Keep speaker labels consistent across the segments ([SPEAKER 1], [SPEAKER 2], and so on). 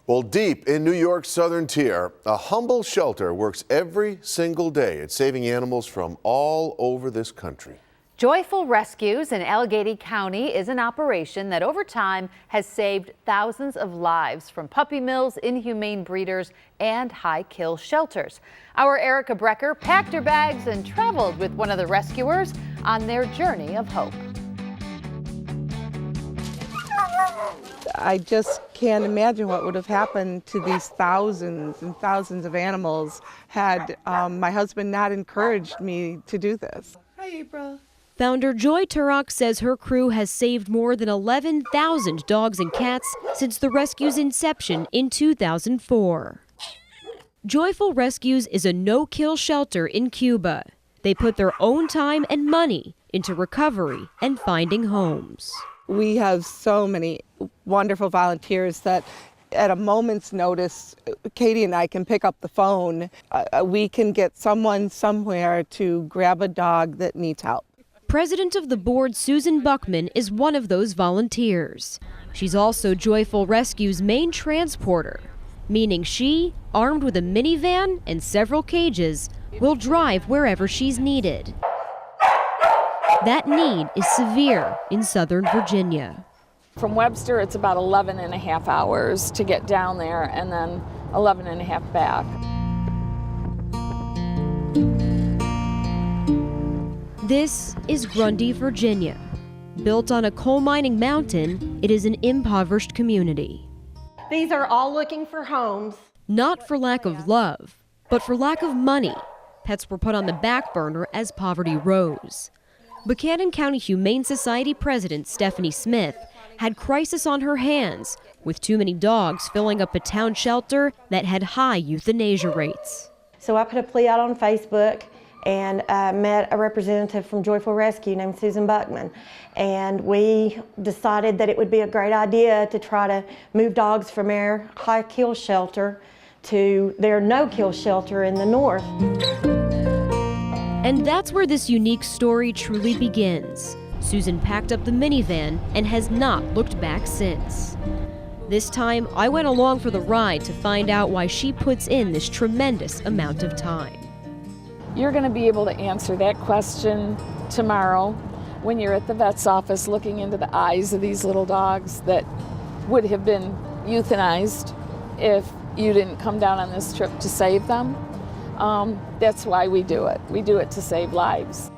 [SPEAKER 1] Well, deep in New York's southern tier, a humble shelter works every single day at saving animals from all over this country.
[SPEAKER 2] Joyful Rescues in Allegheny County is an operation that over time has saved thousands of lives from puppy mills, inhumane breeders, and high-kill shelters. Our Erica Brecher packed her bags and traveled with one of the rescuers on their journey of hope.
[SPEAKER 3] I just can't imagine what would have happened to these thousands and thousands of animals had my husband not encouraged me to do this. Hi, April.
[SPEAKER 4] Founder Joy Turok says her crew has saved more than 11,000 dogs and cats since the rescue's inception in 2004. Joyful Rescues is a no-kill shelter in Cuba. They put their own time and money into recovery and finding homes.
[SPEAKER 3] We have so many wonderful volunteers that at a moment's notice, Katie and I can pick up the phone. We can get someone somewhere to grab a dog that needs help.
[SPEAKER 4] President of the board, Susan Buckman, is one of those volunteers. She's also Joyful Rescue's main transporter, meaning she, armed with a minivan and several cages, will drive wherever she's needed. That need is severe in Southern Virginia.
[SPEAKER 5] From Webster, it's about 11 and a half hours to get down there and then 11 and a half back.
[SPEAKER 4] This is Grundy, Virginia. Built on a coal mining mountain, it is an impoverished community.
[SPEAKER 6] These are all looking for homes.
[SPEAKER 4] Not for lack of love, but for lack of money. Pets were put on the back burner as poverty rose. Buchanan County Humane Society President Stephanie Smith had crisis on her hands, with too many dogs filling up a town shelter that had high euthanasia rates.
[SPEAKER 6] So I put a plea out on Facebook and met a representative from Joyful Rescue named Susan Buckman. And we decided that it would be a great idea to try to move dogs from their high-kill shelter to their no-kill shelter in the north.
[SPEAKER 4] And that's where this unique story truly begins. Susan packed up the minivan and has not looked back since. This time, I went along for the ride to find out why she puts in this tremendous amount of time.
[SPEAKER 5] You're going to be able to answer that question tomorrow when you're at the vet's office looking into the eyes of these little dogs that would have been euthanized if you didn't come down on this trip to save them. That's why we do it. We do it to save lives.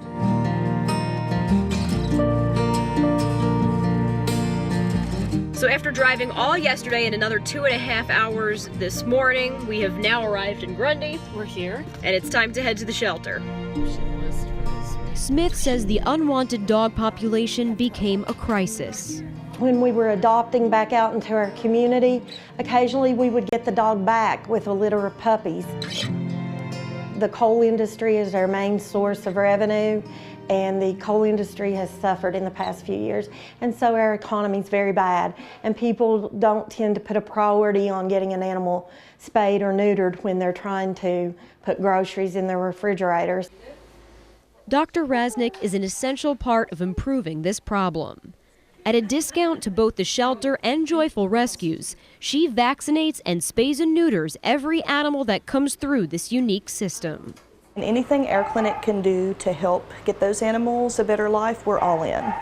[SPEAKER 4] So after driving all yesterday and another 2.5 hours this morning, we have now arrived in Grundy. We're here. And it's time to head to the shelter. Smith says the unwanted dog population became a crisis.
[SPEAKER 6] When we were adopting back out into our community, occasionally we would get the dog back with a litter of puppies. The coal industry is our main source of revenue, and the coal industry has suffered in the past few years. And so our economy is very bad, and people don't tend to put a priority on getting an animal spayed or neutered when they're trying to put groceries in their refrigerators.
[SPEAKER 4] Dr. Raznick is an essential part of improving this problem. At a discount to both the shelter and Joyful Rescues, she vaccinates and spays and neuters every animal that comes through this unique system.
[SPEAKER 7] And anything our clinic can do to help get those animals a better life, we're all in.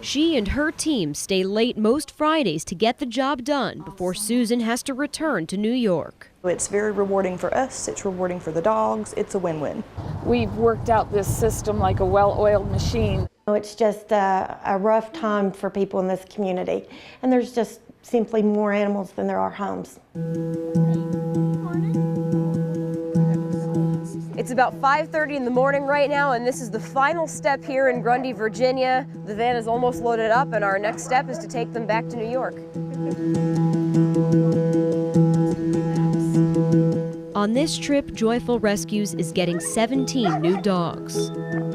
[SPEAKER 4] She and her team stay late most Fridays to get the job done before Susan has to return to New York.
[SPEAKER 7] It's very rewarding for us, it's rewarding for the dogs, it's a win-win.
[SPEAKER 5] We've worked out this system like a well-oiled machine.
[SPEAKER 6] It's just a rough time for people in this community, and there's just simply more animals than there are homes.
[SPEAKER 4] It's about 5:30 in the morning right now, and this is the final step here in Grundy, Virginia. The van is almost loaded up, and our next step is to take them back to New York. On this trip, Joyful Rescues is getting 17 new dogs.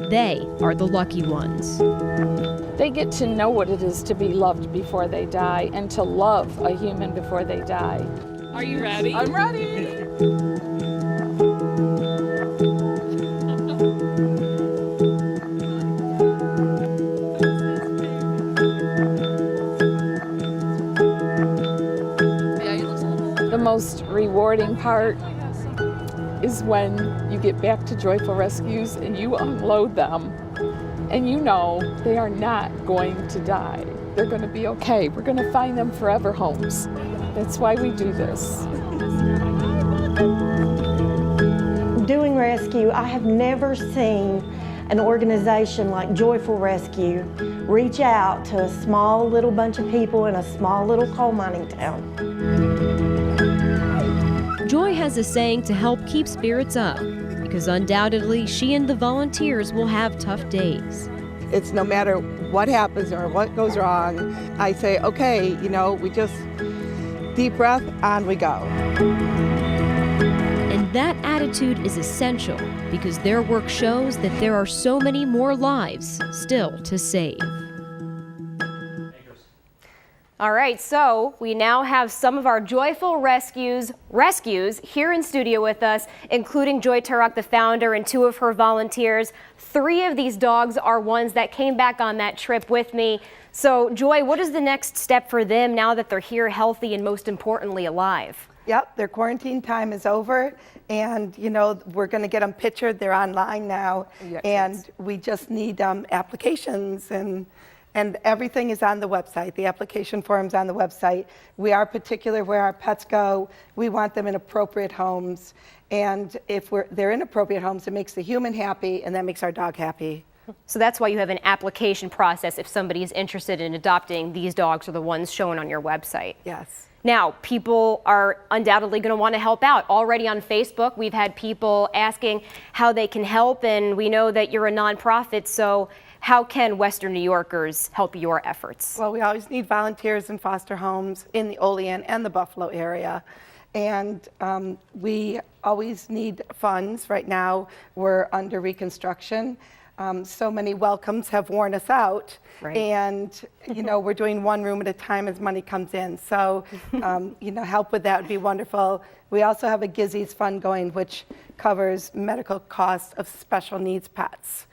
[SPEAKER 4] They are the lucky ones.
[SPEAKER 5] They get to know what it is to be loved before they die and to love a human before they die.
[SPEAKER 8] Are you ready?
[SPEAKER 5] I'm ready. The most rewarding part is when you get back to Joyful Rescues and you unload them and you know they are not going to die. They're going to be okay. We're going to find them forever homes. That's why we do this.
[SPEAKER 6] Doing rescue, I have never seen an organization like Joyful Rescue reach out to a small little bunch of people in a small little coal mining town.
[SPEAKER 4] Joy has a saying to help keep spirits up, because undoubtedly she and the volunteers will have tough days.
[SPEAKER 3] It's no matter what happens or what goes wrong, I say, okay, we just deep breath, on we go.
[SPEAKER 4] And that attitude is essential because their work shows that there are so many more lives still to save.
[SPEAKER 8] All right, so we now have some of our Joyful Rescues here in studio with us, including Joy Turok, the founder, and 2 of her volunteers. 3 of these dogs are ones that came back on that trip with me. So, Joy, what is the next step for them now that they're here healthy and most importantly alive?
[SPEAKER 3] Yep, their quarantine time is over, and we're going to get them pictured. They're online now, and we just need applications, and everything is on the website. The application form's on the website. We are particular where our pets go. We want them in appropriate homes, and if they're in appropriate homes, it makes the human happy, and that makes our dog happy.
[SPEAKER 8] So that's why you have an application process if somebody is interested in adopting these dogs or the ones shown on your website.
[SPEAKER 3] Yes.
[SPEAKER 8] Now, people are undoubtedly going to want to help out. Already on Facebook, we've had people asking how they can help, and we know that you're a nonprofit, so how can Western New Yorkers help your efforts?
[SPEAKER 3] Well, we always need volunteers in foster homes in the Olean and the Buffalo area. And we always need funds. Right now, we're under reconstruction. So many welcomes have worn us out.
[SPEAKER 8] Right.
[SPEAKER 3] And, we're doing one room at a time as money comes in. So, help with that would be wonderful. We also have a Gizzy's fund going, which covers medical costs of special needs pets.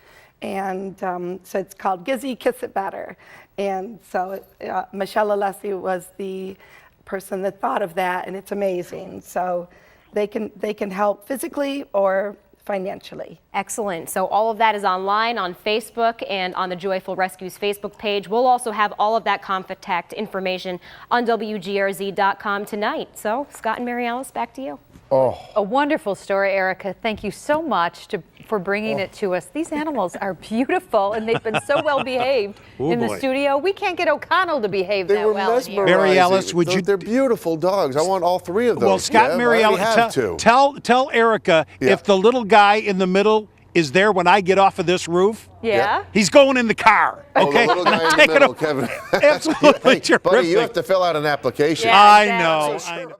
[SPEAKER 3] And so it's called Gizzy Kiss It Better. And so Michelle Alessi was the person that thought of that, and it's amazing. So they can help physically or financially.
[SPEAKER 8] Excellent. So all of that is online on Facebook and on the Joyful Rescues Facebook page. We'll also have all of that contact information on WGRZ.com tonight. So Scott and Mary Alice, back to you.
[SPEAKER 1] Oh,
[SPEAKER 2] A wonderful story, Erica. Thank you so much for bringing it to us. These animals are beautiful, and they've been so well behaved in the studio. We can't get O'Connell to behave
[SPEAKER 1] they
[SPEAKER 2] that
[SPEAKER 1] were
[SPEAKER 2] well in here.
[SPEAKER 1] mesmerizing.
[SPEAKER 9] Mary Alice, would you?
[SPEAKER 1] They're beautiful dogs. I want all 3 of those.
[SPEAKER 9] Well, Scott and Mary
[SPEAKER 1] I already have
[SPEAKER 9] Alice,
[SPEAKER 1] 2.
[SPEAKER 9] tell Erica if the little guy in the middle is there when I get off of this roof.
[SPEAKER 2] Yeah?
[SPEAKER 9] He's going in the car.
[SPEAKER 1] Oh,
[SPEAKER 9] Okay,
[SPEAKER 1] the little guy in the
[SPEAKER 9] Take it
[SPEAKER 1] middle,
[SPEAKER 9] up.
[SPEAKER 1] Kevin.
[SPEAKER 9] Absolutely
[SPEAKER 1] Hey,
[SPEAKER 9] terrific.
[SPEAKER 1] buddy, you have to fill out an application.
[SPEAKER 2] Yeah.
[SPEAKER 9] I
[SPEAKER 2] exactly.
[SPEAKER 9] know. I know.